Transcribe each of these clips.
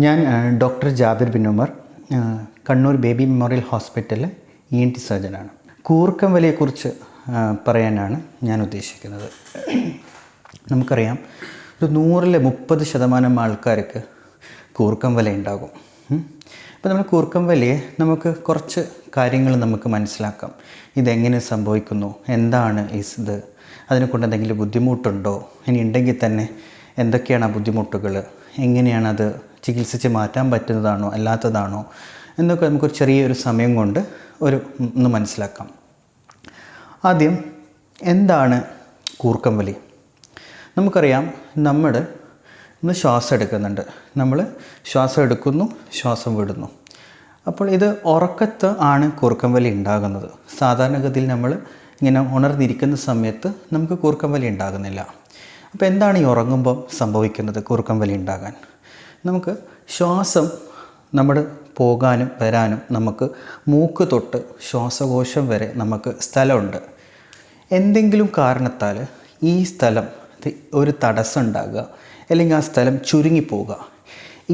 ഞാൻ doctor Jabir bin Umar, Kannur Baby Memorial ഹോസ്പിറ്റലിലെ ENT സർജനാണ്. കൂർക്കം വലിയെക്കുറിച്ച് പറയാനാണ് ഞാൻ ഉദ്ദേശിക്കുന്നത്. നമുക്കറിയാം, ഒരു 100-ൽ 30% ആൾക്കാർക്ക് കൂർക്കം വല ഉണ്ടാകും. അപ്പോൾ നമ്മൾ കൂർക്കം വലിയെ നമുക്ക് കുറച്ച് കാര്യങ്ങൾ നമുക്ക് മനസ്സിലാക്കാം. ഇതെങ്ങനെ സംഭവിക്കുന്നു, എന്താണ് ഇത്, അതിനെക്കൊണ്ട് എന്തെങ്കിലും ബുദ്ധിമുട്ടുണ്ടോ, ഇനി ഉണ്ടെങ്കിൽ തന്നെ എന്തൊക്കെയാണ് ആ ബുദ്ധിമുട്ടുകൾ, എങ്ങനെയാണത് ചികിത്സിച്ച് മാറ്റാൻ പറ്റുന്നതാണോ അല്ലാത്തതാണോ എന്നൊക്കെ നമുക്കൊരു ചെറിയൊരു സമയം കൊണ്ട് ഒന്ന് മനസ്സിലാക്കാം. ആദ്യം എന്താണ് കൂർക്കം വലി? നമുക്കറിയാം, നമ്മൾ ശ്വാസം എടുക്കുന്നുണ്ട്, നമ്മൾ ശ്വാസം എടുക്കുന്നു, ശ്വാസം വിടുന്നു. അപ്പോൾ ഇത് ഉറക്കത്ത് ആണ് കൂർക്കം വലി ഉണ്ടാകുന്നത്. സാധാരണഗതിയിൽ നമ്മൾ ഇങ്ങനെ ഉണർന്നിരിക്കുന്ന സമയത്ത് നമുക്ക് കൂർക്കം വലി ഉണ്ടാകുന്നില്ല. അപ്പോൾ എന്താണ് ഈ ഉറങ്ങുമ്പോൾ സംഭവിക്കുന്നത് കൂർക്കം വലി ഉണ്ടാകാൻ? നമുക്ക് ശ്വാസം നമ്മൾ പോകാനും വരാനും നമുക്ക് മൂക്ക് തൊട്ട് ശ്വാസകോശം വരെ നമുക്ക് സ്ഥലമുണ്ട്. എന്തെങ്കിലും കാരണത്താൽ ഈ സ്ഥലം ഒരു തടസ്സം ഉണ്ടാകുക, അല്ലെങ്കിൽ ആ സ്ഥലം ചുരുങ്ങിപ്പോവുക,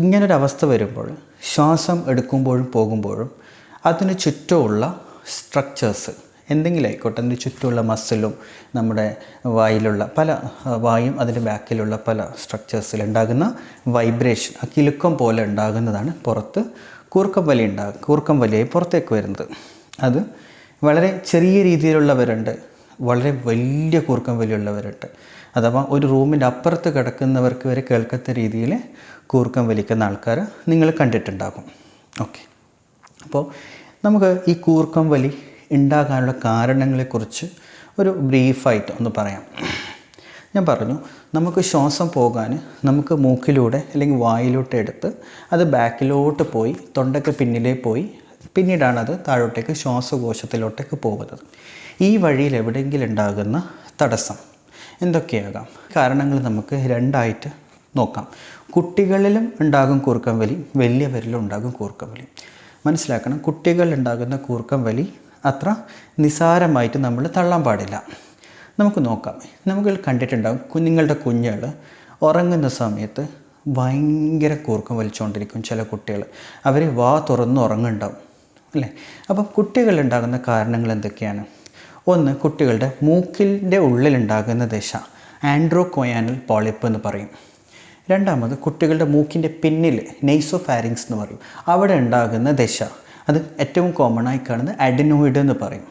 ഇങ്ങനൊരവസ്ഥ വരുമ്പോൾ ശ്വാസം എടുക്കുമ്പോഴും പോകുമ്പോഴും അതിന് ചുറ്റുമുള്ള സ്ട്രക്ചേഴ്സ് എന്തെങ്കിലും ആയിക്കോട്ടെ, അതിന് ചുറ്റുമുള്ള മസിലും നമ്മുടെ വായിലുള്ള വായും അതിൻ്റെ ബാക്കിലുള്ള പല സ്ട്രക്ചേഴ്സിൽ ഉണ്ടാകുന്ന വൈബ്രേഷൻ, ആ കിലുക്കം പോലെ ഉണ്ടാകുന്നതാണ് പുറത്ത് കൂർക്കം വലിയായി പുറത്തേക്ക് വരുന്നത്. അത് വളരെ ചെറിയ രീതിയിലുള്ളവരുണ്ട്, വളരെ വലിയ കൂർക്കം വലിയുള്ളവരുണ്ട്. അഥവാ ഒരു റൂമിൻ്റെ അപ്പുറത്ത് കിടക്കുന്നവർക്ക് വരെ കേൾക്കാത്ത രീതിയിൽ കൂർക്കം വലിക്കുന്ന ആൾക്കാർ നിങ്ങൾ കണ്ടിട്ടുണ്ടാകും. ഓക്കെ, അപ്പോൾ നമുക്ക് ഈ കൂർക്കം വലി ഉണ്ടാകാനുള്ള കാരണങ്ങളെക്കുറിച്ച് ഒരു ബ്രീഫായിട്ട് ഒന്ന് പറയാം. ഞാൻ പറഞ്ഞു, നമുക്ക് ശ്വാസം പോകാൻ നമുക്ക് മൂക്കിലൂടെ അല്ലെങ്കിൽ വായിലോട്ട് എടുത്ത് അത് ബാക്കിലോട്ട് പോയി തൊണ്ടയ്ക്ക് പിന്നിലേ പോയി പിന്നീടാണത് താഴോട്ടേക്ക് ശ്വാസകോശത്തിലോട്ടേക്ക് പോകുന്നത്. ഈ വഴിയിൽ എവിടെയെങ്കിലും ഉണ്ടാകുന്ന തടസ്സം എന്തൊക്കെയാകാം? കാരണങ്ങൾ നമുക്ക് രണ്ടായിട്ട് നോക്കാം. കുട്ടികളിലും ഉണ്ടാകും കൂർക്കം വലി, വലിയവരിലും ഉണ്ടാകും കൂർക്കം വലി. മനസ്സിലാക്കണം, കുട്ടികളിലുണ്ടാകുന്ന കൂർക്കം വലി അത്ര നിസാരമായിട്ട് നമ്മൾ തള്ളാൻ പാടില്ല. നമുക്ക് നോക്കാം. നമുക്ക് കണ്ടിട്ടുണ്ടാകും, നിങ്ങളുടെ കുഞ്ഞുങ്ങൾ ഉറങ്ങുന്ന സമയത്ത് ഭയങ്കര കൂർക്കം വലിച്ചുകൊണ്ടിരിക്കും. ചില കുട്ടികൾ അവർ വാ തുറന്ന് ഉറങ്ങുന്നുണ്ടാവും, അല്ലേ? അപ്പം കുട്ടികളുണ്ടാകുന്ന കാരണങ്ങൾ എന്തൊക്കെയാണ്? ഒന്ന്, കുട്ടികളുടെ മൂക്കിൻ്റെ ഉള്ളിലുണ്ടാകുന്ന ദശ ആൻഡ്രോകോയാനൽ പോളിപ്പ് എന്ന് പറയും. രണ്ടാമത്, കുട്ടികളുടെ മൂക്കിൻ്റെ പിന്നിൽ നെയ്സോഫാരിങ്സ് എന്ന് പറയും, അവിടെ ഉണ്ടാകുന്ന ദശ, അത് ഏറ്റവും കോമൺ ആയി കാണുന്നത് അഡിനോയിഡ് എന്ന് പറയും.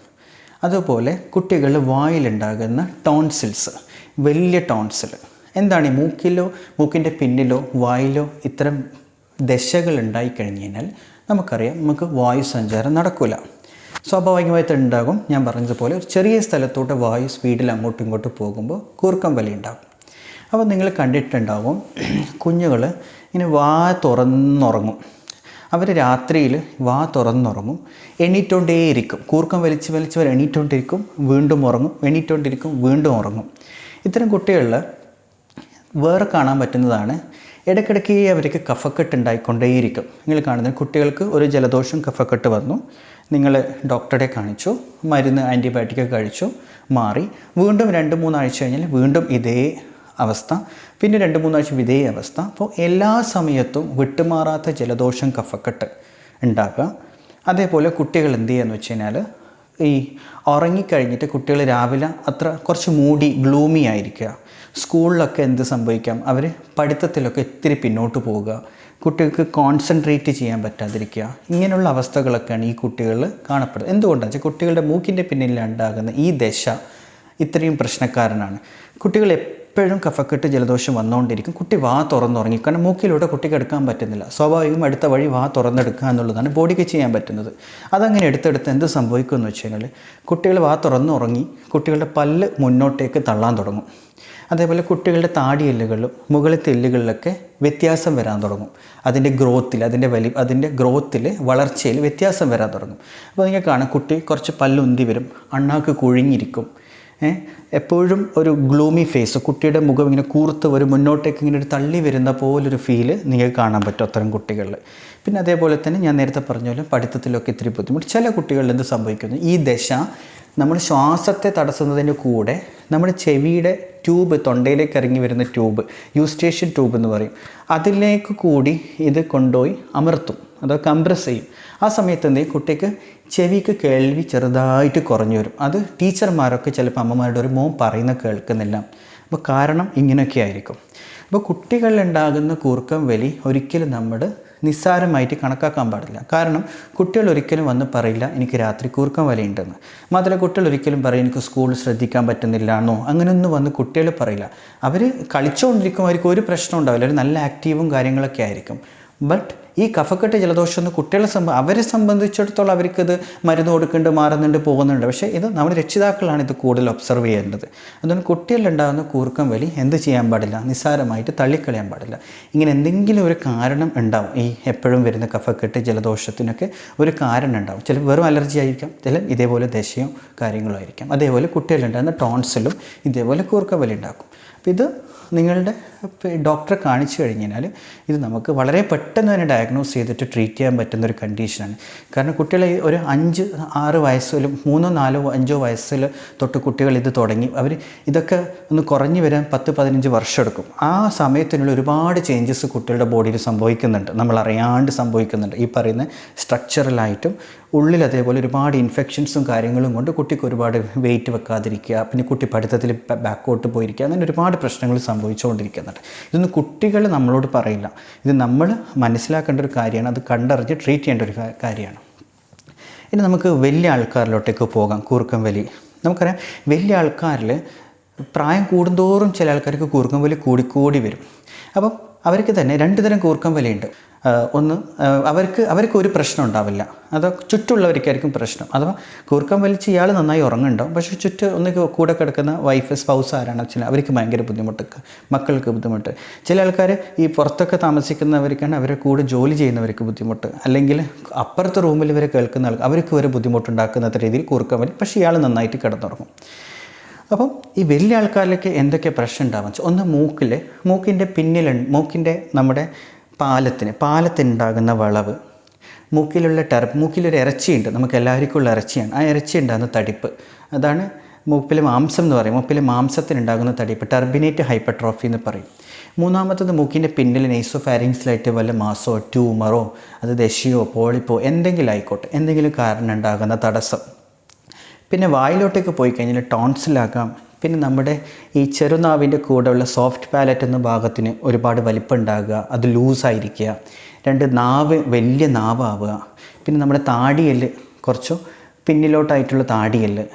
അതുപോലെ കുട്ടികളുടെ വായിലുണ്ടാകുന്ന ടോൺസിൽസ്, വലിയ ടോൺസിൽ. എന്താണ് ഈ മൂക്കിൻ്റെ പിന്നിലോ വായിലോ ഇത്തരം ദശകൾ ഉണ്ടായിക്കഴിഞ്ഞ് കഴിഞ്ഞാൽ നമുക്കറിയാം, നമുക്ക് വായു സഞ്ചാരം നടക്കില്ല. സ്വാഭാവികമായിട്ട് ഉണ്ടാകും. ഞാൻ പറഞ്ഞതുപോലെ ഒരു ചെറിയ സ്ഥലത്തോട്ട് വായു സ്പീഡിൽ അങ്ങോട്ടും ഇങ്ങോട്ടും പോകുമ്പോൾ കൂർക്കം വലി ഉണ്ടാകും. അപ്പോൾ നിങ്ങൾ കണ്ടിട്ടുണ്ടാകും, കുഞ്ഞുങ്ങൾ ഇങ്ങനെ വാ തുറന്നുറങ്ങും. അവർ രാത്രിയിൽ വാ തുറന്നുറങ്ങും, എണീറ്റോണ്ടേയിരിക്കും. കൂർക്കം വലിച്ച് എണീറ്റോണ്ടിരിക്കും, വീണ്ടും ഉറങ്ങും, എണീറ്റോണ്ടിരിക്കും, വീണ്ടും ഉറങ്ങും. ഇത്തരം കുട്ടികളിൽ വേറെ കാണാൻ പറ്റുന്നതാണ്, ഇടയ്ക്കിടയ്ക്ക് അവർക്ക് കഫക്കെട്ട് ഉണ്ടായിക്കൊണ്ടേയിരിക്കും. നിങ്ങൾ കാണുന്നത് കുട്ടികൾക്ക് ഒരു ജലദോഷം കഫക്കെട്ട് വന്നു, നിങ്ങൾ ഡോക്ടറെ കാണിച്ചു, മരുന്ന് ആൻറ്റിബയോട്ടിക് കഴിച്ചു, മാറി. വീണ്ടും 2-3 ആഴ്ച കഴിഞ്ഞാൽ വീണ്ടും ഇതേ അവസ്ഥ, പിന്നെ 2-3 ആഴ്ച ഇതേ അവസ്ഥ. അപ്പോൾ എല്ലാ സമയത്തും വിട്ടുമാറാത്ത ജലദോഷം കഫക്കെട്ട് ഉണ്ടാക്കുക. അതേപോലെ കുട്ടികൾ എന്ത് ചെയ്യുകയെന്ന് വെച്ച് കഴിഞ്ഞാൽ, ഈ ഉറങ്ങിക്കഴിഞ്ഞിട്ട് കുട്ടികൾ രാവിലെ കുറച്ച് ഗ്ലൂമി ആയിരിക്കുക. സ്കൂളിലൊക്കെ എന്ത് സംഭവിക്കാം, അവർ പഠിത്തത്തിലൊക്കെ ഇത്തിരി പിന്നോട്ട് പോവുക, കുട്ടികൾക്ക് കോൺസെൻട്രേറ്റ് ചെയ്യാൻ പറ്റാതിരിക്കുക. ഇങ്ങനെയുള്ള അവസ്ഥകളൊക്കെയാണ് ഈ കുട്ടികളിൽ കാണപ്പെടുന്നത്. എന്തുകൊണ്ടാണെന്ന് വെച്ചാൽ കുട്ടികളുടെ മൂക്കിൻ്റെ പിന്നിലുണ്ടാകുന്ന ഈ ദശ ഇത്രയും പ്രശ്നക്കാരനാണ്. കുട്ടികൾ എപ്പോഴും കഫക്കെട്ട് ജലദോഷം വന്നുകൊണ്ടിരിക്കും. കുട്ടി വാ തുറന്നുറങ്ങി, കാരണം മൂക്കിലൂടെ കുട്ടിക്ക് എടുക്കാൻ പറ്റുന്നില്ല. സ്വാഭാവികം അടുത്ത വഴി വാ തുറന്നെടുക്കുക എന്നുള്ളതാണ് ബോഡിക്ക് ചെയ്യാൻ പറ്റുന്നത്. അതങ്ങനെ എടുത്തെടുത്ത് എന്ത് സംഭവിക്കുമെന്ന് വെച്ച് കഴിഞ്ഞാൽ, കുട്ടികൾ വാ തുറന്നുറങ്ങി കുട്ടികളുടെ പല്ല് മുന്നോട്ടേക്ക് തള്ളാൻ തുടങ്ങും. അതേപോലെ കുട്ടികളുടെ താടിയെല്ലുകളിലും മുകളിലത്തെ എല്ലുകളിലൊക്കെ വ്യത്യാസം വരാൻ തുടങ്ങും. അതിൻ്റെ ഗ്രോത്തിൽ വളർച്ചയിൽ വ്യത്യാസം വരാൻ തുടങ്ങും. അപ്പോൾ നിങ്ങൾ കാണാം, കുട്ടി കുറച്ച് പല്ലുന്തി വരും, അണ്ണാക്ക് കുഴിഞ്ഞിരിക്കും, എപ്പോഴും ഒരു ഗ്ലൂമി ഫേസ്, കുട്ടിയുടെ മുഖം ഇങ്ങനെ കൂർത്ത് ഒരു മുന്നോട്ടേക്ക് ഇങ്ങനെ ഒരു തള്ളി വരുന്ന പോലൊരു ഫീല് നിങ്ങൾക്ക് കാണാൻ പറ്റും അത്തരം കുട്ടികളിൽ. പിന്നെ അതേപോലെ തന്നെ ഞാൻ നേരത്തെ പറഞ്ഞ പോലെ പഠിത്തത്തിലൊക്കെ ഇത്തിരി ബുദ്ധിമുട്ട്. ചില കുട്ടികളിൽ എന്ത് സംഭവിക്കുന്നു, ഈ ദശ നമ്മൾ ശ്വാസത്തെ തടസ്സുന്നതിൻ്റെ കൂടെ നമ്മുടെ ചെവിയുടെ ട്യൂബ്, തൊണ്ടയിലേക്ക് ഇറങ്ങി വരുന്ന ട്യൂബ്, യൂസ്റ്റേഷ്യൻ ട്യൂബ് എന്ന് പറയും, അതിലേക്ക് കൂടി ഇത് കൊണ്ടുപോയി അമർത്തും, അത് കംപ്രസ് ചെയ്യും. ആ സമയത്ത് എന്തെങ്കിലും കുട്ടിക്ക് ചെവിക്ക് കേൾവി ചെറുതായിട്ട് കുറഞ്ഞു വരും. അത് ടീച്ചർമാരൊക്കെ ചിലപ്പോൾ അമ്മമാരുടെ ഒരു മോൻ പറയുന്ന കേൾക്കുന്നില്ല. അപ്പോൾ കാരണം ഇങ്ങനെയൊക്കെ ആയിരിക്കും. അപ്പോൾ കുട്ടികളിലുണ്ടാകുന്ന കൂർക്കം വലി ഒരിക്കലും നമ്മൾ നിസ്സാരമായിട്ട് കണക്കാക്കാൻ പാടില്ല. കാരണം കുട്ടികൾ ഒരിക്കലും വന്ന് പറയില്ല എനിക്ക് രാത്രി കൂർക്കം വലിയുണ്ടെന്ന്. മാത്രമല്ല കുട്ടികൾ ഒരിക്കലും പറയും എനിക്ക് സ്കൂളിൽ ശ്രദ്ധിക്കാൻ പറ്റുന്നില്ല എന്നോ, അങ്ങനെയൊന്നും വന്ന് കുട്ടികൾ പറയില്ല. അവർ കളിച്ചുകൊണ്ടിരിക്കും, അവർക്ക് ഒരു പ്രശ്നം ഉണ്ടാവില്ല, അവർ നല്ല ആക്റ്റീവും കാര്യങ്ങളൊക്കെ ആയിരിക്കും. ബട്ട് ഈ കഫക്കെട്ട് ജലദോഷം എന്ന് കുട്ടികളെ അവരെ സംബന്ധിച്ചിടത്തോളം അവർക്കത് മരുന്ന് കൊടുക്കുന്നുണ്ട്, മാറുന്നുണ്ട്, പോകുന്നുണ്ട്. പക്ഷേ ഇത് നമ്മുടെ രക്ഷിതാക്കളാണ് ഇത് കൂടുതൽ ഒബ്സർവ് ചെയ്യേണ്ടത്. അതുകൊണ്ട് കുട്ടികളിലുണ്ടാകുന്ന കൂർക്കം വലി എന്ത് ചെയ്യാൻ പാടില്ല, നിസ്സാരമായിട്ട് തള്ളിക്കളയാൻ പാടില്ല. ഇങ്ങനെ എന്തെങ്കിലും ഒരു കാരണം ഉണ്ടാവും. ഈ എപ്പോഴും വരുന്ന കഫക്കെട്ട് ജലദോഷത്തിനൊക്കെ ഒരു കാരണം ഉണ്ടാവും. ചില വെറും അലർജി ആയിരിക്കാം, ചില ഇതേപോലെ ദശയും കാര്യങ്ങളും ആയിരിക്കാം. അതേപോലെ കുട്ടികളിലുണ്ടാകുന്ന ടോൺസിലും ഇതേപോലെ കൂർക്കം വലി ഉണ്ടാക്കും. അപ്പോൾ ഇത് നിങ്ങളുടെ ഡോക്ടറെ കാണിച്ചു കഴിഞ്ഞാൽ ഇത് നമുക്ക് വളരെ പെട്ടെന്ന് തന്നെ ഡയഗ്നോസ് ചെയ്തിട്ട് ട്രീറ്റ് ചെയ്യാൻ പറ്റുന്നൊരു കണ്ടീഷനാണ്. കാരണം കുട്ടികളെ ഒരു 5-6 വയസ്സിലും 3-4-5 വയസ്സിൽ തൊട്ട് കുട്ടികൾ ഇത് തുടങ്ങി അവർ ഇതൊക്കെ ഒന്ന് കുറഞ്ഞു വരാൻ 10-15 വർഷം എടുക്കും. ആ സമയത്തിനുള്ള ഒരുപാട് ചേഞ്ചസ് കുട്ടികളുടെ ബോഡിയിൽ സംഭവിക്കുന്നുണ്ട്, നമ്മളറിയാണ്ട് സംഭവിക്കുന്നുണ്ട്. ഈ പറയുന്ന സ്ട്രക്ചറലായിട്ടും ഉള്ളിൽ അതേപോലെ ഒരുപാട് ഇൻഫെക്ഷൻസും കാര്യങ്ങളും കൊണ്ട് കുട്ടിക്ക് ഒരുപാട് വെയിറ്റ് വെക്കാതിരിക്കുക, പിന്നെ കുട്ടി പഠിത്തത്തിൽ ബാക്കോട്ട് പോയിരിക്കുക, അങ്ങനെ ഒരുപാട് പ്രശ്നങ്ങൾ സംഭവിച്ചുകൊണ്ടിരിക്കുന്നുണ്ട്. ഇതൊന്നും കുട്ടികൾ നമ്മളോട് പറയില്ല, ഇത് നമ്മൾ മനസ്സിലാക്കേണ്ട ഒരു കാര്യമാണ്, അത് കണ്ടറിഞ്ഞ് ട്രീറ്റ് ചെയ്യേണ്ട ഒരു കാര്യമാണ്. ഇനി നമുക്ക് വലിയ ആൾക്കാരിലോട്ടേക്ക് പോകാം. കൂർക്കം വലി നമുക്കറിയാം, വലിയ ആൾക്കാരിൽ പ്രായം കൂടുന്തോറും ചില ആൾക്കാർക്ക് കൂർക്കം വലി കൂടിക്കൂടി വരും. അപ്പം അവർക്ക് തന്നെ 2 തരം കൂർക്കം വലിയുണ്ട്. ഒന്ന് അവർക്ക് ഒരു പ്രശ്നം ഉണ്ടാവില്ല, അത് ചുറ്റുമുള്ളവർക്കായിരിക്കും പ്രശ്നം. അഥവാ കൂർക്കം വലിച്ച് ഇയാൾ നന്നായി ഉറങ്ങുന്നുണ്ടാവും, പക്ഷേ ഒന്ന് കൂടെ കിടക്കുന്ന വൈഫ്, സ്പൗസ് ആരാണെന്ന് വെച്ചാൽ അവർക്ക് ഭയങ്കര ബുദ്ധിമുട്ട്, മക്കൾക്ക് ബുദ്ധിമുട്ട്. ചില ആൾക്കാർ ഈ പുറത്തൊക്കെ താമസിക്കുന്നവർക്കാണ് അവരെ കൂടെ ജോലി ചെയ്യുന്നവർക്ക് ബുദ്ധിമുട്ട്, അല്ലെങ്കിൽ അപ്പുറത്തെ റൂമിൽ ഇവരെ കേൾക്കുന്ന അവർക്ക് വരെ ബുദ്ധിമുട്ടുണ്ടാക്കുന്ന രീതിയിൽ കൂർക്കം വലി, പക്ഷേ ഇയാൾ നന്നായിട്ട് കിടന്നുറങ്ങും. അപ്പം ഈ വലിയ ആൾക്കാരിലേക്ക് എന്തൊക്കെ പ്രശ്നം ഉണ്ടാവാൻ വെച്ചാൽ, ഒന്ന് മൂക്കിൻ്റെ മൂക്കിൻ്റെ നമ്മുടെ പാലത്തിനുണ്ടാകുന്ന വളവ്, മൂക്കിലൊരു ഇറച്ചിയുണ്ട്, നമുക്ക് എല്ലാവർക്കും ഉള്ള ഇറച്ചിയാണ്. ആ ഇറച്ചി ഉണ്ടാകുന്ന തടിപ്പ്, അതാണ് മൂക്കിലെ മാംസം എന്ന് പറയും. മൂക്കിലെ മാംസത്തിനുണ്ടാകുന്ന തടിപ്പ് ടർബിനേറ്റ് ഹൈപ്പർട്രോഫി എന്ന് പറയും. മൂന്നാമത്തത് മൂക്കിൻ്റെ പിന്നിൽ നെയ്സോഫാരിങ്സിലായിട്ട് വല്ല മാസോ ട്യൂമറോ അത് ദശയോ പോളിപ്പോ എന്തെങ്കിലും ആയിക്കോട്ടെ, എന്തെങ്കിലും കാരണം ഉണ്ടാകുന്ന തടസ്സം. പിന്നെ വായിലോട്ടേക്ക് പോയി കഴിഞ്ഞാൽ ടോൺസിലാകാം. പിന്നെ നമ്മുടെ ഈ ചെറുനാവിൻ്റെ കൂടെയുള്ള സോഫ്റ്റ് പാലറ്റ് എന്ന ഭാഗത്തിന് ഒരുപാട് വലിപ്പം ഉണ്ടാകുക, അത് ലൂസായിരിക്കുക. 2 നാവ് വലിയ നാവാവുക. പിന്നെ നമ്മുടെ താടിയെല്ല് കുറച്ച് പിന്നിലോട്ടായിട്ടുള്ള താടിയെല്ല്.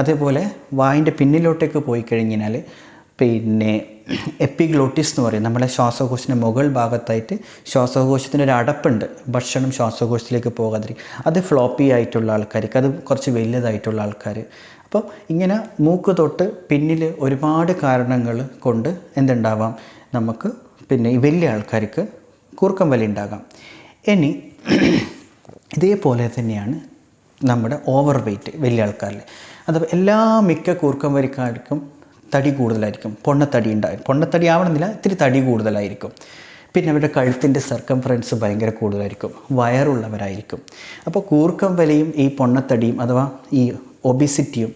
അതേപോലെ വായിൻ്റെ പിന്നിലോട്ടേക്ക് പോയി കഴിഞ്ഞാൽ പിന്നെ എപ്പിഗ്ലോട്ടിസ് എന്ന് പറയും, നമ്മുടെ ശ്വാസകോശത്തിൻ്റെ മുകൾ ഭാഗത്തായിട്ട് ശ്വാസകോശത്തിൻ്റെ ഒരു അടപ്പുണ്ട്, ഭക്ഷണം ശ്വാസകോശത്തിലേക്ക് പോകാതിരിക്കും. അത് ഫ്ലോപ്പി ആയിട്ടുള്ള ആൾക്കാർക്ക്, അത് കുറച്ച് വലിയതായിട്ടുള്ള ആൾക്കാർ. അപ്പോൾ ഇങ്ങനെ മൂക്ക് തൊട്ട് പിന്നിൽ ഒരുപാട് കാരണങ്ങൾ കൊണ്ട് എന്തുണ്ടാവാം നമുക്ക്, പിന്നെ ഈ വലിയ ആൾക്കാർക്ക് കൂർക്കം വലി ഉണ്ടാകാം. ഇനി ഇതേപോലെ തന്നെയാണ് നമ്മുടെ ഓവർ വെയ്റ്റ് വലിയ ആൾക്കാരിൽ. അഥവാ മിക്ക കൂർക്കം വലിക്കാർക്കും തടി കൂടുതലായിരിക്കും, പൊണ്ണത്തടി ആവണമെന്നില്ല, ഇത്തിരി തടി കൂടുതലായിരിക്കും. പിന്നെ അവരുടെ കഴുത്തിൻ്റെ സർക്കംഫറൻസ് ഭയങ്കര കൂടുതലായിരിക്കും, വയറുള്ളവരായിരിക്കും. അപ്പോൾ കൂർക്കം വലിയും ഈ പൊണ്ണത്തടിയും അഥവാ ഈ ഒബിസിറ്റിയും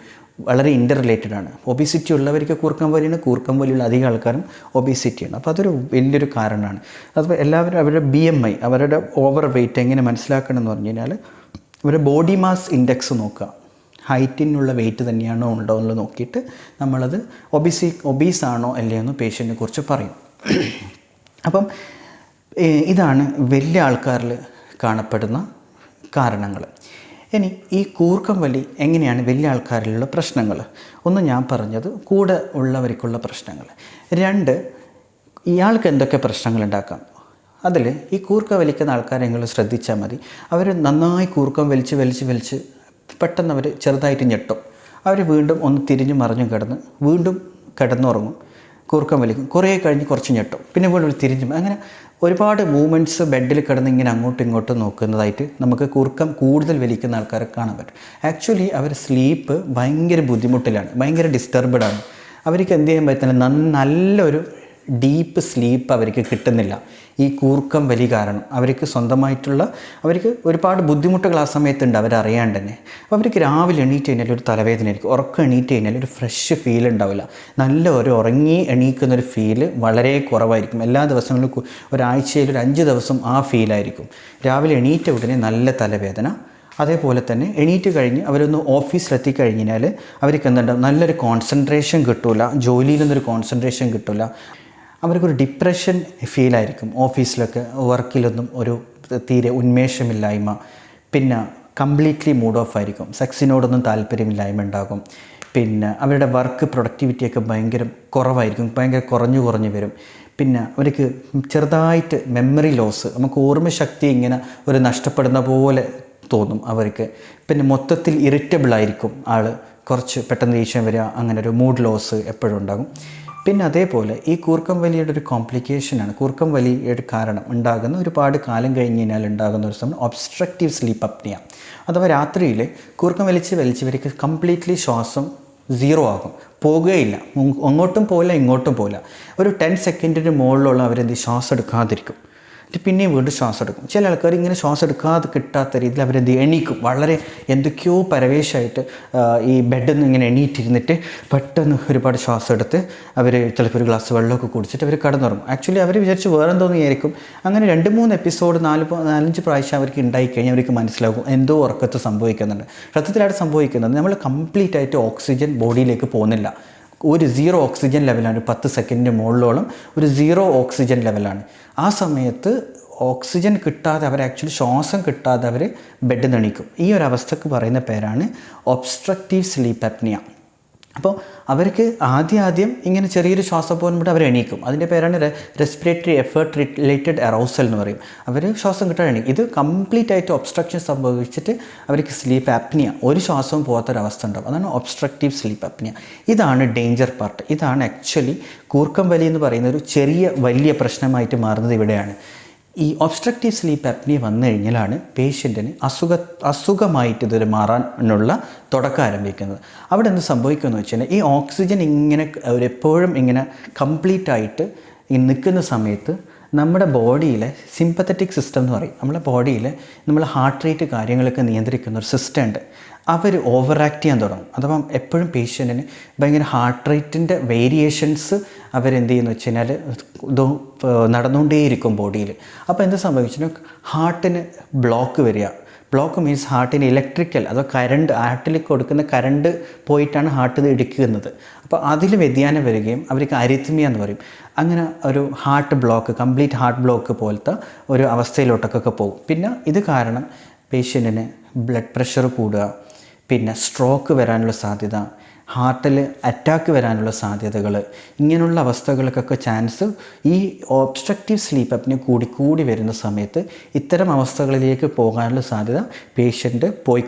വളരെ ഇൻ്റർ റിലേറ്റഡ് ആണ്. ഒബിസിറ്റി ഉള്ളവർക്ക് കൂർക്കം വലിയാണ്, കൂർക്കം വലിയുള്ള അധികം ആൾക്കാരും ഒബിസിറ്റിയാണ്. അപ്പോൾ അതൊരു വലിയൊരു കാരണമാണ്. അതുപോലെ എല്ലാവരും അവരുടെ BMI, അവരുടെ ഓവർ വെയ്റ്റ് എങ്ങനെ മനസ്സിലാക്കണം എന്ന് പറഞ്ഞു കഴിഞ്ഞാൽ അവരുടെ ബോഡി മാസ് ഇൻഡെക്സ് നോക്കുക, ഹൈറ്റിനുള്ള വെയിറ്റ് തന്നെയാണോ ഉണ്ടോ എന്നുള്ളത് നോക്കിയിട്ട് നമ്മളത് ഒബീസാണോ അല്ലയെന്ന് പേഷ്യൻറ്റിനെ കുറിച്ച് പറയും. അപ്പം ഇതാണ് വലിയ ആൾക്കാരിൽ കാണപ്പെടുന്ന കാരണങ്ങൾ. ഇനി ഈ കൂർക്കം വലി എങ്ങനെയാണ് വലിയ ആൾക്കാരിലുള്ള പ്രശ്നങ്ങൾ? ഒന്ന് ഞാൻ പറഞ്ഞത് കൂടെ ഉള്ളവർക്കുള്ള പ്രശ്നങ്ങൾ. 2 ഇയാൾക്ക് എന്തൊക്കെ പ്രശ്നങ്ങൾ ഉണ്ടാക്കാം. അതിൽ ഈ കൂർക്കം വലിക്കുന്ന ആൾക്കാരെ നിങ്ങൾ ശ്രദ്ധിച്ചാൽ മതി. അവർ നന്നായി കൂർക്കം വലിച്ച് പെട്ടെന്ന് അവർ ചെറുതായിട്ട് ഞെട്ടും. അവർ വീണ്ടും ഒന്ന് തിരിഞ്ഞു മറിഞ്ഞും കിടന്ന് വീണ്ടും കിടന്നുറങ്ങും, കൂർക്കം വലിക്കും, കുറേ കഴിഞ്ഞ് കുറച്ച് ഞെട്ടും, പിന്നെ വീണ്ടും തിരിഞ്ഞും, അങ്ങനെ ഒരുപാട് മൂവ്മെൻറ്റ്സ് ബെഡിൽ കിടന്ന് ഇങ്ങനെ അങ്ങോട്ടും ഇങ്ങോട്ടും നോക്കുന്നതായിട്ട് നമുക്ക് കൂർക്കം കൂടുതൽ വലിക്കുന്ന ആൾക്കാരെ കാണാൻ പറ്റും. ആക്ച്വലി അവർ സ്ലീപ്പ് ഭയങ്കര ബുദ്ധിമുട്ടിലാണ്, ഭയങ്കര ഡിസ്റ്റർബ്ഡാണ്. അവർക്ക് എന്ത് ചെയ്യാൻ പറ്റുന്നില്ല, നല്ലൊരു ഡീപ്പ് സ്ലീപ്പ് അവർക്ക് കിട്ടുന്നില്ല. ഈ കൂർക്കം വലി കാരണം അവർക്ക് സ്വന്തമായിട്ടുള്ള അവർക്ക് ഒരുപാട് ബുദ്ധിമുട്ടുകൾ ആ സമയത്തുണ്ട് അവരറിയാണ്ട് തന്നെ. അപ്പോൾ അവർക്ക് രാവിലെ എണീറ്റ് കഴിഞ്ഞാൽ ഒരു തലവേദനയായിരിക്കും, ഉറക്കം എണീറ്റ് കഴിഞ്ഞാൽ ഒരു ഫ്രഷ് ഫീൽ ഉണ്ടാവില്ല, നല്ല ഒരു ഉറങ്ങി എണീക്കുന്നൊരു ഫീല് വളരെ കുറവായിരിക്കും. എല്ലാ ദിവസങ്ങളിലും ഒരാഴ്ചയിൽ ഒരു 5 ദിവസം ആ ഫീലായിരിക്കും. രാവിലെ എണീറ്റ ഉടനെ നല്ല തലവേദന. അതേപോലെ തന്നെ എണീറ്റ് കഴിഞ്ഞ് അവരൊന്ന് ഓഫീസിലെത്തിക്കഴിഞ്ഞാൽ അവർക്ക് എന്തുണ്ടാവും, നല്ലൊരു കോൺസെൻട്രേഷൻ കിട്ടില്ല, ജോലിയിലൊന്നൊരു കോൺസെൻട്രേഷൻ കിട്ടില്ല. അവർക്കൊരു ഡിപ്രഷൻ ഫീലായിരിക്കും. ഓഫീസിലൊക്കെ വർക്കിലൊന്നും ഒരു തീരെ ഉന്മേഷമില്ലായ്മ, പിന്നെ കംപ്ലീറ്റ്ലി മൂഡ് ഓഫ് ആയിരിക്കും, സെക്സിനോടൊന്നും താല്പര്യമില്ലായ്മ ഉണ്ടാകും. പിന്നെ അവരുടെ വർക്ക് പ്രൊഡക്ടിവിറ്റിയൊക്കെ ഭയങ്കര കുറവായിരിക്കും, ഭയങ്കര കുറഞ്ഞു വരും. പിന്നെ അവർക്ക് ചെറുതായിട്ട് മെമ്മറി ലോസ്, നമുക്ക് ഓർമ്മശക്തി ഇങ്ങനെ ഒരു നഷ്ടപ്പെടുന്ന പോലെ തോന്നും അവർക്ക്. പിന്നെ മൊത്തത്തിൽ ഇറിറ്റബിളായിരിക്കും ആൾ, കുറച്ച് പെട്ടെന്ന് ദേഷ്യം വരിക, അങ്ങനെ ഒരു മൂഡ് ലോസ് എപ്പോഴും ഉണ്ടാകും. പിന്നെ അതേപോലെ ഈ കൂർക്കം വലിയുടെ ഒരു കോംപ്ലിക്കേഷനാണ്, കൂർക്കം വലിയുടെ കാരണം ഉണ്ടാകുന്ന ഒരുപാട് കാലം കഴിഞ്ഞ് കഴിഞ്ഞാൽ ഉണ്ടാകുന്ന ഒരു സമയം ഒബ്സ്ട്രക്റ്റീവ് സ്ലീപ്പ് അപ്നിയ. അഥവാ രാത്രിയിൽ കൂർക്കം വലിച്ച് ഇവർക്ക് കംപ്ലീറ്റ്ലി ശ്വാസം സീറോ ആകും, പോകുകയില്ല, അങ്ങോട്ടും പോകില്ല ഇങ്ങോട്ടും പോകില്ല. ഒരു 10 സെക്കൻഡിന് മുകളിലുള്ള അവരെന്ത് ശ്വാസം എടുക്കാതിരിക്കും, പിന്നെയും വീണ്ടും ശ്വാസം എടുക്കും. ചില ആൾക്കാർ ഇങ്ങനെ ശ്വാസം എടുക്കാതെ കിട്ടാത്ത രീതിയിൽ അവരെന്ത് എണീക്കും, വളരെ എന്തൊക്കെയോ പരവേശമായിട്ട് ഈ ബെഡിൽ നിന്ന് ഇങ്ങനെ എണീറ്റിരുന്നിട്ട് പെട്ടെന്ന് ഒരുപാട് ശ്വാസം എടുത്ത് അവർ ചിലപ്പോൾ ഒരു ഗ്ലാസ് വെള്ളമൊക്കെ കുടിച്ചിട്ട് അവർ കിടന്നുറങ്ങും. ആക്ച്വലി അവർ വിചാരിച്ച് വേറെ എന്തോന്നിയായിരിക്കും. അങ്ങനെ 2-3 എപ്പിസോഡ് 4-5 പ്രാവശ്യം അവർക്ക് ഉണ്ടായിക്കഴിഞ്ഞാൽ അവർക്ക് മനസ്സിലാകും എന്തോ ഉറക്കത്ത് സംഭവിക്കുന്നുണ്ട്. സത്യത്തിലായിട്ട് സംഭവിക്കുന്നത് നമ്മൾ കംപ്ലീറ്റ് ആയിട്ട് ഓക്സിജൻ ബോഡിയിലേക്ക് പോകുന്നില്ല, ഒരു 0 ഓക്സിജൻ ലെവലാണ്. 10 സെക്കൻഡിന് മുകളിലോളം ഒരു 0 ഓക്സിജൻ ലെവലാണ്. ആ സമയത്ത് ഓക്സിജൻ കിട്ടാതെ അവർ ആക്ച്വലി ശ്വാസം കിട്ടാതെ അവർ ബെഡിൽ നിന്ന് എണീക്കും. ഈ ഒരു അവസ്ഥക്ക് പറയുന്ന പേരാണ് ഒബ്സ്ട്രക്റ്റീവ് സ്ലീപ്പ് അപ്നിയ. അപ്പോൾ അവർക്ക് ആദ്യം ഇങ്ങനെ ചെറിയൊരു ശ്വാസം പോകുമ്പോൾ അവർ എണീക്കും. അതിൻ്റെ പേരാണ് റെസ്പിറേറ്ററി എഫേർട്ട് റിലേറ്റഡ് അറൗസൽ എന്ന് പറയും. അവർ ശ്വാസം കിട്ടാതെ എണീക്കും. ഇത് കംപ്ലീറ്റ് ആയിട്ട് ഒബ്സ്ട്രക്ഷൻ സംഭവിച്ചിട്ട് അവർക്ക് സ്ലീപ്പ് അപ്നിയ, ഒരു ശ്വാസവും പോകാത്തൊരവസ്ഥ ഉണ്ടാവും. അതാണ് ഒബ്സ്ട്രക്റ്റീവ് സ്ലീപ്പ് അപ്നിയ. ഇതാണ് ഡേഞ്ചർ പാർട്ട്. ഇതാണ് ആക്ച്വലി കൂർക്കം വലി എന്ന് പറയുന്ന ഒരു വലിയ പ്രശ്നമായിട്ട് മാറുന്നത് ഇവിടെയാണ്. ഈ ഒബ്സ്ട്രക്റ്റീവ് സ്ലീപ്പ് അപ്നിയ വന്നു കഴിഞ്ഞാലാണ് പേഷ്യൻറ്റിന് അസുഖമായിട്ട് ഇതൊരു മാറാനുള്ള തുടക്കം ആരംഭിക്കുന്നത്. അവിടെ എന്ത് സംഭവിക്കുമെന്ന് വെച്ചാൽ ഈ ഓക്സിജൻ ഇങ്ങനെ എപ്പോഴും ഇങ്ങനെ കംപ്ലീറ്റ് ആയിട്ട് നിൽക്കുന്ന സമയത്ത് നമ്മുടെ ബോഡിയിലെ സിമ്പത്തറ്റിക് സിസ്റ്റം എന്ന് പറയും, നമ്മുടെ ബോഡിയിൽ നമ്മൾ ഹാർട്ട് റേറ്റ് കാര്യങ്ങളൊക്കെ നിയന്ത്രിക്കുന്ന ഒരു സിസ്റ്റം ഉണ്ട്. അവർ ഓവർ ആക്ട് ചെയ്യാൻ തുടങ്ങും. അഥവാ എപ്പോഴും പേഷ്യൻറ്റിന് ഭയങ്കര ഹാർട്ട് റേറ്റിൻ്റെ വേരിയേഷൻസ് അവരെന്ത് ചെയ്യുന്നു വെച്ച് കഴിഞ്ഞാൽ ഇത് നടന്നുകൊണ്ടേയിരിക്കും ബോഡിയിൽ. അപ്പോൾ എന്ത് സംഭവിച്ചാൽ ഹാർട്ടിന് ബ്ലോക്ക് വരിക. ബ്ലോക്ക് മീൻസ് ഹാർട്ടിന് ഇലക്ട്രിക്കൽ അഥവാ കറണ്ട്, ഹാർട്ടിൽ കൊടുക്കുന്ന കറണ്ട് പോയിട്ടാണ് ഹാർട്ട് ഇടിക്കുന്നത്. അപ്പോൾ അതിൽ വ്യതിയാനം വരികയും അവർക്ക് അരിത്മിയ എന്ന് പറയും. അങ്ങനെ ഒരു heart block, complete heart block പോലത്തെ ഒരു അവസ്ഥയിലോട്ടൊക്കെ പോകും. പിന്നെ ഇത് കാരണം പേഷ്യൻറ്റിന് ബ്ലഡ് പ്രഷർ കൂടുക, പിന്നെ സ്ട്രോക്ക് വരാനുള്ള സാധ്യത, ഹാർട്ടിൽ അറ്റാക്ക് വരാനുള്ള സാധ്യതകൾ, ഇങ്ങനെയുള്ള അവസ്ഥകൾക്കൊക്കെ ചാൻസ് ഈ ഒബ്സ്ട്രക്റ്റീവ് സ്ലീപ്പ് അപ്നിയ കൂടി വരുന്ന സമയത്ത് ഇത്തരം അവസ്ഥകളിലേക്ക് പോകാനുള്ള സാധ്യത പേഷ്യൻ്റ്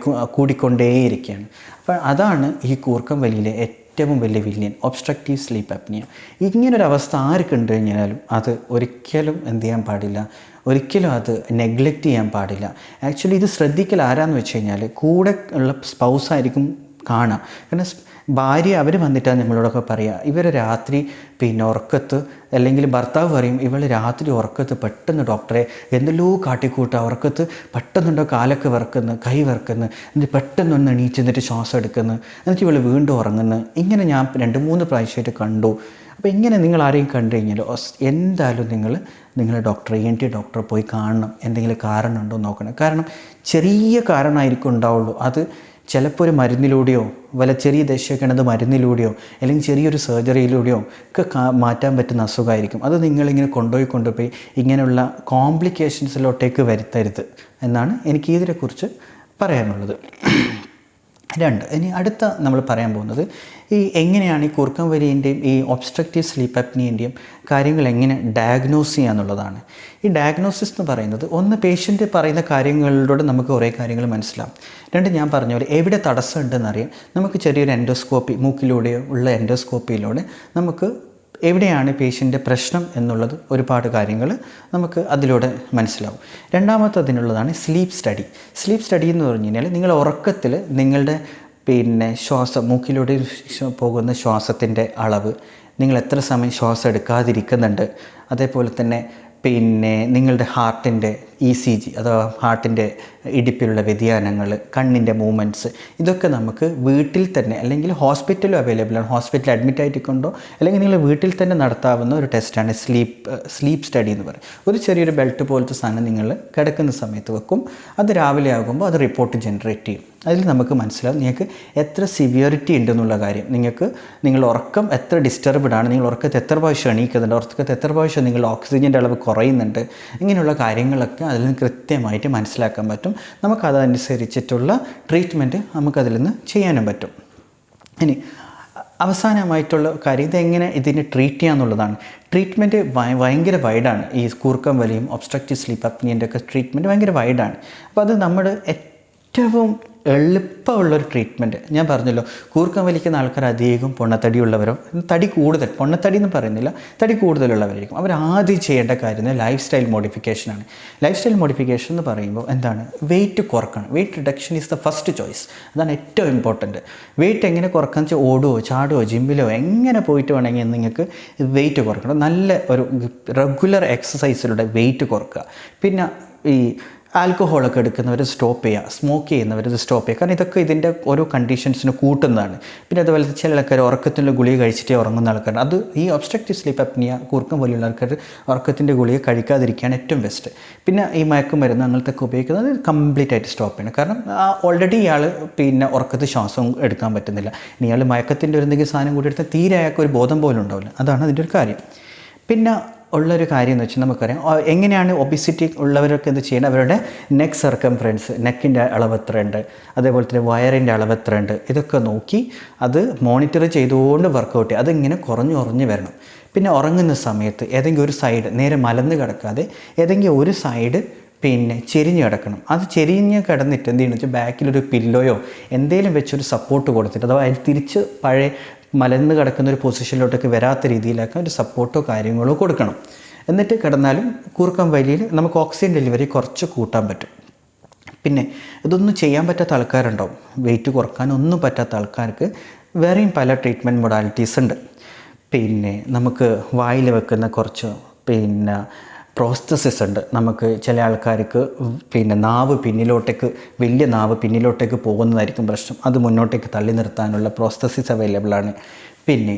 കൂടിക്കൊണ്ടേയിരിക്കുകയാണ്. അപ്പോൾ അതാണ് ഈ കൂർക്കം വലിയിലെ ഏറ്റവും വലിയ വില്ലൻ, ഒബ്സ്ട്രക്റ്റീവ് സ്ലീപ്പ് അപ്നിയ. ഇങ്ങനൊരവസ്ഥ ആർക്കുണ്ട് കഴിഞ്ഞാലും അത് ഒരിക്കലും എന്ത് ചെയ്യാൻ പാടില്ല, ഒരിക്കലും അത് നെഗ്ലക്റ്റ് ചെയ്യാൻ പാടില്ല. ആക്ച്വലി ഇത് ശ്രദ്ധിക്കൽ ആരാന്ന് വെച്ച് കഴിഞ്ഞാൽ കൂടെ ഉള്ള സ്പൗസായിരിക്കും കാണാം. കാരണം ഭാര്യ അവർ വന്നിട്ടാണ് നമ്മളോടൊക്കെ പറയുക, ഇവർ രാത്രി പിന്നെ ഉറക്കത്ത്, അല്ലെങ്കിൽ ഭർത്താവ് പറയും ഇവൾ രാത്രി ഉറക്കത്ത് പെട്ടെന്ന് ഡോക്ടറെ എന്തെല്ലോ കാട്ടിക്കൂട്ടുക, ഉറക്കത്ത് പെട്ടെന്നുണ്ടോ കാലൊക്കെ വിറക്കുന്നു, കൈ വിറക്കുന്നു, എന്നിട്ട് പെട്ടെന്നൊന്ന് എണീച്ച് എന്നിട്ട് ശ്വാസം എടുക്കുന്നു, എന്നിട്ട് ഇവൾ വീണ്ടും ഉറങ്ങുന്നു. ഇങ്ങനെ ഞാൻ 2-3 പ്രാവശ്യമായിട്ട് കണ്ടു. അപ്പോൾ ഇങ്ങനെ നിങ്ങൾ ആരെയും കണ്ടു കഴിഞ്ഞാൽ എന്തായാലും നിങ്ങൾ ഡോക്ടറെ ഡോക്ടറെ പോയി കാണണം. എന്തെങ്കിലും കാരണമുണ്ടോ നോക്കണം. കാരണം ചെറിയ കാരണമായിരിക്കും ഉണ്ടാവുള്ളൂ. അത് ചിലപ്പോൾ ഒരു മരുന്നിലൂടെയോ വല്ല ചെറിയ ദശയൊക്കെ ഉള്ളത് മരുന്നിലൂടെയോ അല്ലെങ്കിൽ ചെറിയൊരു സർജറിയിലൂടെയോ ഒക്കെ മാറ്റാൻ പറ്റുന്ന അസുഖമായിരിക്കും. അത് നിങ്ങളിങ്ങനെ കൊണ്ടുപോയി ഇങ്ങനെയുള്ള കോംപ്ലിക്കേഷൻസിലോട്ടേക്ക് വരുത്തരുത് എന്നാണ് എനിക്ക് ഇതിനെക്കുറിച്ച് പറയാനുള്ളത്. 2, ഇനി അടുത്ത നമ്മൾ പറയാൻ പോകുന്നത് എങ്ങനെയാണ് ഈ കൂർക്കം വലിൻ്റെയും ഈ ഒബ്സ്ട്രക്റ്റീവ് സ്ലീപ്പ് അപ്നിയൻ്റെയും കാര്യങ്ങൾ എങ്ങനെ ഡയഗ്നോസ് ചെയ്യുക എന്നുള്ളതാണ്. ഈ ഡയഗ്നോസിസ് എന്ന് പറയുന്നത്, ഒന്ന് പേഷ്യൻ്റ് പറയുന്ന കാര്യങ്ങളിലൂടെ നമുക്ക് കുറേ കാര്യങ്ങൾ മനസ്സിലാവും. 2, ഞാൻ പറഞ്ഞ പോലെ എവിടെ തടസ്സം ഉണ്ടെന്നറിയാം. നമുക്ക് ചെറിയൊരു എൻഡോസ്കോപ്പി, മൂക്കിലൂടെയോ ഉള്ള എൻഡോസ്കോപ്പിയിലൂടെ നമുക്ക് എവിടെയാണ് പേഷ്യൻ്റെ പ്രശ്നം എന്നുള്ളത് ഒരുപാട് കാര്യങ്ങൾ നമുക്ക് അതിലൂടെ മനസ്സിലാവും. രണ്ടാമത്തതിനുള്ളതാണ് സ്ലീപ്പ് സ്റ്റഡി. സ്ലീപ്പ് സ്റ്റഡി എന്ന് പറഞ്ഞു കഴിഞ്ഞാൽ നിങ്ങൾ ഉറക്കത്തിൽ നിങ്ങളുടെ മൂക്കിലൂടെ പോകുന്ന ശ്വാസത്തിൻ്റെ അളവ്, നിങ്ങൾ എത്ര സമയം ശ്വാസം എടുക്കാതിരിക്കുന്നുണ്ട്, അതേപോലെ തന്നെ നിങ്ങളുടെ ഹാർട്ടിൻ്റെ ECG അഥവാ ഹാർട്ടിൻ്റെ ഇടിപ്പിലുള്ള വ്യതിയാനങ്ങൾ, കണ്ണിൻ്റെ മൂവ്മെൻറ്റ്സ്, ഇതൊക്കെ നമുക്ക് വീട്ടിൽ തന്നെ അല്ലെങ്കിൽ ഹോസ്പിറ്റലും അവൈലബിൾ ആണ്. ഹോസ്പിറ്റലിൽ അഡ്മിറ്റ് ആയിക്കൊണ്ടോ അല്ലെങ്കിൽ നിങ്ങൾ വീട്ടിൽ തന്നെ നടത്താവുന്ന ഒരു ടെസ്റ്റാണ് സ്ലീപ്പ് സ്റ്റഡി എന്ന് പറയും. ഒരു ചെറിയൊരു ബെൽറ്റ് പോലത്തെ സാധനം നിങ്ങൾ കിടക്കുന്ന സമയത്ത് വെക്കും. അത് രാവിലെ ആകുമ്പോൾ അത് റിപ്പോർട്ട് ജനറേറ്റ് ചെയ്യും. അതിൽ നമുക്ക് മനസ്സിലാവും നിങ്ങൾക്ക് എത്ര സിവിയറിറ്റി ഉണ്ടെന്നുള്ള കാര്യം. നിങ്ങളുടെ ഉറക്കം എത്ര ഡിസ്റ്റർബ്ഡ് ആണ്, നിങ്ങൾ ഉറക്കത്തെ എത്ര പ്രാവശ്യം എണീക്കുന്നുണ്ട്, ഉറക്കത്തെ എത്ര പ്രാവശ്യം നിങ്ങളുടെ ഓക്സിജൻ്റെ അളവ് കുറയുന്നുണ്ട്, ഇങ്ങനെയുള്ള കാര്യങ്ങളൊക്കെ അതിൽ നിന്ന് കൃത്യമായിട്ട് മനസ്സിലാക്കാൻ പറ്റും. നമുക്കതനുസരിച്ചിട്ടുള്ള ട്രീറ്റ്മെൻറ്റ് നമുക്കതിൽ നിന്ന് ചെയ്യാനും പറ്റും. ഇനി അവസാനമായിട്ടുള്ള കാര്യം, ഇതെങ്ങനെ ഇതിനെ ട്രീറ്റ് ചെയ്യാന്നുള്ളതാണ്. ട്രീറ്റ്മെൻറ്റ് ഭയങ്കര വൈഡാണ്. ഈ കൂർക്കം വലിയും ഒബ്സ്ട്രക്റ്റീവ് സ്ലീപ്പ് അപ്നിയൻ്റെ ഒക്കെ ട്രീറ്റ്മെൻറ്റ് ഭയങ്കര വൈഡാണ്. അപ്പോൾ അത് നമ്മുടെ ഏറ്റവും എളുപ്പമുള്ളൊരു ട്രീറ്റ്മെൻറ്റ്. ഞാൻ പറഞ്ഞല്ലോ, കൂർക്കം വലിക്കുന്ന ആൾക്കാർ അധികം പൊണ്ണത്തടിയുള്ളവരോ, പൊണ്ണത്തടി എന്ന് പറയുന്നില്ല, തടി കൂടുതലുള്ളവരായിരിക്കും. അവർ ആദ്യം ചെയ്യേണ്ട കാര്യം ലൈഫ് സ്റ്റൈൽ മോഡിഫിക്കേഷനാണ്. ലൈഫ് സ്റ്റൈൽ മോഡിഫിക്കേഷൻ എന്ന് പറയുമ്പോൾ എന്താണ്, വെയിറ്റ് കുറക്കണം. Weight reduction is the first choice. അതാണ് ഏറ്റവും ഇമ്പോർട്ടൻറ്റ്. വെയിറ്റ് എങ്ങനെ കുറക്കാന്ന് വെച്ചാൽ ഓടുകയോ ചാടുകയോ ജിമ്മിലോ എങ്ങനെ പോയിട്ട് വേണമെങ്കിൽ നിങ്ങൾക്ക് വെയിറ്റ് കുറക്കണം. നല്ല ഒരു റെഗുലർ എക്സസൈസിലൂടെ വെയിറ്റ് കുറക്കുക. പിന്നെ ഈ ആൽക്കഹോളൊക്കെ എടുക്കുന്നവർ സ്റ്റോപ്പ് ചെയ്യുക, സ്മോക്ക് ചെയ്യുന്നവർ ഇത് സ്റ്റോപ്പ് ചെയ്യുക. കാരണം ഇതൊക്കെ ഇതിൻ്റെ ഓരോ കണ്ടീഷൻസിന് കൂട്ടുന്നതാണ്. പിന്നെ അതുപോലെ ചില ആൾക്കാർ ഉറക്കത്തിൻ്റെ ഗുളിക കഴിച്ചിട്ടേ ഉറങ്ങുന്ന ആൾക്കാർ, അത് ഈ ഒബ്സ്ട്രക്റ്റീവ് സ്ലീപ്പ് അപ്നിയ കൂർക്കം പോലെയുള്ള ആൾക്കാർ ഉറക്കത്തിൻ്റെ ഗുളിക കഴിക്കാതിരിക്കുകയാണ് ഏറ്റവും ബെസ്റ്റ്. പിന്നെ ഈ മയക്കുമരുന്ന് അങ്ങനത്തെ ഒക്കെ ഉപയോഗിക്കുന്നത് കംപ്ലീറ്റ് ആയിട്ട് സ്റ്റോപ്പ് ചെയ്യണം. കാരണം ഓൾറെഡി ഇയാൾ ഉറക്കത്തിൽ ശ്വാസം എടുക്കാൻ പറ്റുന്നില്ല. ഇനി ഇയാൾ മയക്കത്തിൻ്റെ ഒരു എന്തെങ്കിലും സാധനം കൂടി എടുത്താൽ തീരെ അയാൾക്ക് ഒരു ബോധം പോലും ഉണ്ടാവില്ല. അതാണ് അതിൻ്റെ ഒരു കാര്യം. പിന്നെ ഉള്ളൊരു കാര്യം എന്ന് വെച്ചാൽ നമുക്കറിയാം എങ്ങനെയാണ് ഒബിസിറ്റി ഉള്ളവരൊക്കെ എന്ത് ചെയ്യണം, അവരുടെ നെക്ക് സർക്കംഫറൻസ്, നെക്കിൻ്റെ അളവ് എത്രയുണ്ട്, അതേപോലെ തന്നെ വയറിൻ്റെ അളവ് എത്രയുണ്ട്, ഇതൊക്കെ നോക്കി അത് മോണിറ്റർ ചെയ്തുകൊണ്ട് വർക്കൗട്ട് ചെയ്യുക. അതിങ്ങനെ കുറഞ്ഞ് വരണം. പിന്നെ ഉറങ്ങുന്ന സമയത്ത് ഏതെങ്കിലും ഒരു സൈഡ് നേരെ മലന്ന് കിടക്കാതെ ഏതെങ്കിലും ഒരു സൈഡ് ചെരിഞ്ഞ് കിടക്കണം. അത് ചെരിഞ്ഞ് കിടന്നിട്ട് എന്ത് ചെയ്യണമെന്ന് വെച്ചാൽ ബാക്കിലൊരു പില്ലോയോ എന്തെങ്കിലും വെച്ചൊരു സപ്പോർട്ട് കൊടുത്തിട്ട്, അഥവാ അതിൽ തിരിച്ച് പഴയ മലന്ന് കിടക്കുന്ന ഒരു പൊസിഷനിലോട്ടൊക്കെ വരാത്ത രീതിയിലൊക്കെ ഒരു സപ്പോർട്ടോ കാര്യങ്ങളോ കൊടുക്കണം. എന്നിട്ട് കിടന്നാലും കൂർക്കം വലിയിൽ നമുക്ക് ഓക്സിജൻ ഡെലിവറി കുറച്ച് കൂട്ടാൻ പറ്റും. പിന്നെ ഇതൊന്നും ചെയ്യാൻ പറ്റാത്ത ആൾക്കാരുണ്ടാവും. വെയിറ്റ് കുറക്കാനൊന്നും പറ്റാത്ത ആൾക്കാർക്ക് വേറെയും പല ട്രീറ്റ്മെൻറ്റ് മൊഡാലിറ്റീസ് ഉണ്ട്. നമുക്ക് വായിൽ വെക്കുന്ന കുറച്ച് പ്രോസ്തസിസ് ഉണ്ട്. നമുക്ക് ചില ആൾക്കാർക്ക് നാവ് പിന്നിലോട്ടേക്ക്, വലിയ നാവ് പിന്നിലോട്ടേക്ക് പോകുന്നതായിരിക്കും പ്രശ്നം. അത് മുന്നോട്ടേക്ക് തള്ളി നിർത്താനുള്ള പ്രോസ്തസിസ് അവൈലബിൾ ആണ്. പിന്നെ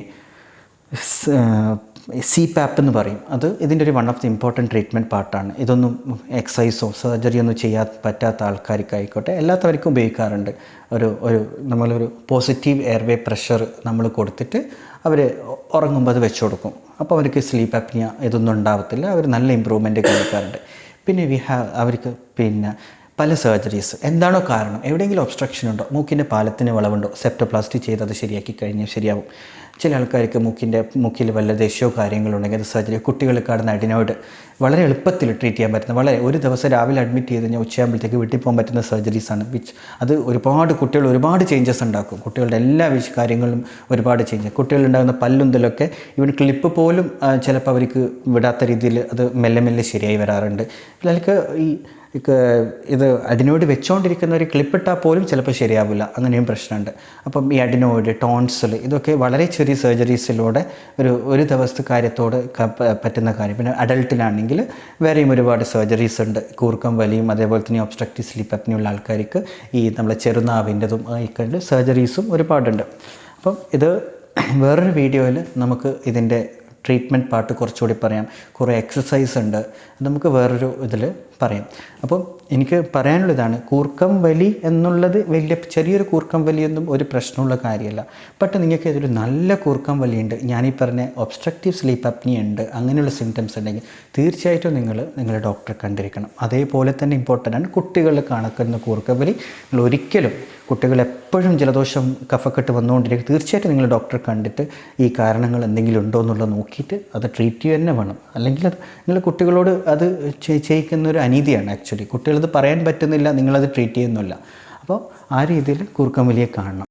CPAP എന്ന് പറയും. അത് ഇതിൻ്റെ ഒരു one of the important treatment പാർട്ടാണ്. ഇതൊന്നും എക്സസൈസോ സർജറി ഒന്നും ചെയ്യാൻ പറ്റാത്ത ആൾക്കാർക്കായിക്കോട്ടെ എല്ലാത്തവർക്കും ഉപയോഗിക്കാറുണ്ട്. നമ്മളൊരു പോസിറ്റീവ് എയർവേ പ്രഷർ നമ്മൾ കൊടുത്തിട്ട് അവർ ഉറങ്ങുമ്പോൾ അത് വെച്ച് കൊടുക്കും. അപ്പോൾ അവർക്ക് സ്ലീപ്പ് അപ്നിയ ഇതൊന്നും ഉണ്ടാവത്തില്ല. അവർ നല്ല ഇമ്പ്രൂവ്മെൻറ്റ് കാണിക്കാറുണ്ട്. പിന്നെ അവർക്ക് പല സർജറീസ്. എന്താണോ കാരണം, എവിടെയെങ്കിലും ഒബ്സ്ട്രക്ഷൻ ഉണ്ടോ, മൂക്കിൻ്റെ പാലത്തിന് വളവുണ്ടോ, സെപ്റ്റോപ്ലാസ്റ്റി ചെയ്ത് അത് ശരിയാക്കി കഴിഞ്ഞാൽ ശരിയാവും. ചില ആൾക്കാർക്ക് മൂക്കിൽ വല്ല ദേഷ്യമോ കാര്യങ്ങളുണ്ടെങ്കിൽ അത് സർജറി. കുട്ടികൾക്ക് കാണുന്ന അഡിനോയിഡ് വളരെ എളുപ്പത്തിൽ ട്രീറ്റ് ചെയ്യാൻ പറ്റുന്ന, ഒരു ദിവസം രാവിലെ അഡ്മിറ്റ് ചെയ്ത് കഴിഞ്ഞാൽ ഉച്ചയാകുമ്പോഴത്തേക്ക് വീട്ടിൽ പോകാൻ പറ്റുന്ന സർജറീസാണ്. അത് കുട്ടികൾ ഒരുപാട് ചേഞ്ചസ് ഉണ്ടാക്കും. കുട്ടികളുടെ എല്ലാ കാര്യങ്ങളിലും ഒരുപാട് ചേഞ്ചസ്. കുട്ടികളുണ്ടാകുന്ന പല്ലുന്തലൊക്കെ ഇവൻ ക്ലിപ്പ് പോലും ചിലപ്പോൾ അവർക്ക് വിടാത്ത രീതിയിൽ അത് മെല്ലെ മെല്ലെ ശരിയായി വരാറുണ്ട്. അതിലേക്ക് ഇത് അഡിനോയിഡ് വെച്ചുകൊണ്ടിരിക്കുന്ന ഒരു ക്ലിപ്പിട്ടാൽ പോലും ചിലപ്പോൾ ശരിയാവില്ല. അങ്ങനെയും പ്രശ്നമുണ്ട്. അപ്പം ഈ അഡിനോയിഡ്, ടോൺസിൽ ഇതൊക്കെ വളരെ ചെറിയ സർജറീസിലൂടെ ഒരു ദിവസത്തെ കാര്യത്തോട് പറ്റുന്ന കാര്യം. പിന്നെ അഡൾട്ടിലാണെങ്കിൽ വേറെയും ഒരുപാട് സർജറീസ് ഉണ്ട്. കൂർക്കം വലിയും അതേപോലെ തന്നെ ഒബ്സ്ട്രക്റ്റീവ് സ്ലീപ്പ് അപ്നിയുള്ള ആൾക്കാർക്ക് ഈ നമ്മളെ ചെറുനാവിൻ്റെതും ആയിക്കൊണ്ട് സർജറീസും ഒരുപാടുണ്ട്. അപ്പം ഇത് വേറൊരു വീഡിയോയിൽ നമുക്ക് ഇതിൻ്റെ ട്രീറ്റ്മെൻറ്റ് പാർട്ട് കുറച്ചുകൂടി പറയാം. കുറേ എക്സസൈസ് ഉണ്ട്, നമുക്ക് വേറൊരു ഇതിൽ പറയാം. അപ്പം എനിക്ക് പറയാനുള്ളതാണ്, കൂർക്കം വലി എന്നുള്ളത് ചെറിയൊരു കൂർക്കം വലിയൊന്നും ഒരു പ്രശ്നമുള്ള കാര്യമല്ല. ബട്ട് നിങ്ങൾക്ക് ഇതൊരു നല്ല കൂർക്കം വലിയുണ്ട്, ഞാനീ പറഞ്ഞ ഒബ്സ്ട്രക്റ്റീവ് സ്ലീപ്പ് അപ്നിയ ഉണ്ട്, അങ്ങനെയുള്ള സിംറ്റംസ് ഉണ്ടെങ്കിൽ തീർച്ചയായിട്ടും നിങ്ങളുടെ ഡോക്ടറെ കണ്ടിരിക്കണം. അതേപോലെ തന്നെ ഇമ്പോർട്ടൻ്റ് ആണ് കുട്ടികളിൽ കാണുന്ന കൂർക്കം വലി. നിങ്ങൾ ഒരിക്കലും കുട്ടികൾ എപ്പോഴും ജലദോഷം കഫക്കെട്ട് വന്നുകൊണ്ടിരിക്കും, തീർച്ചയായിട്ടും നിങ്ങൾ ഡോക്ടറെ കണ്ടിട്ട് ഈ കാരണങ്ങൾ എന്തെങ്കിലും ഉണ്ടോ എന്നുള്ളത് നോക്കിയിട്ട് അത് ട്രീറ്റ് ചെയ്യുക തന്നെ വേണം. അല്ലെങ്കിൽ നിങ്ങൾ കുട്ടികളോട് അത് ചെയ്യിക്കുന്ന ഒരു അനീതിയാണ്. ആക്ച്വലി കുട്ടികളത് പറയാൻ പറ്റുന്നില്ല, നിങ്ങളത് ട്രീറ്റ് ചെയ്യുന്നില്ല. അപ്പോൾ ആ രീതിയിൽ കൂർക്കം വലിയെ കാണണം.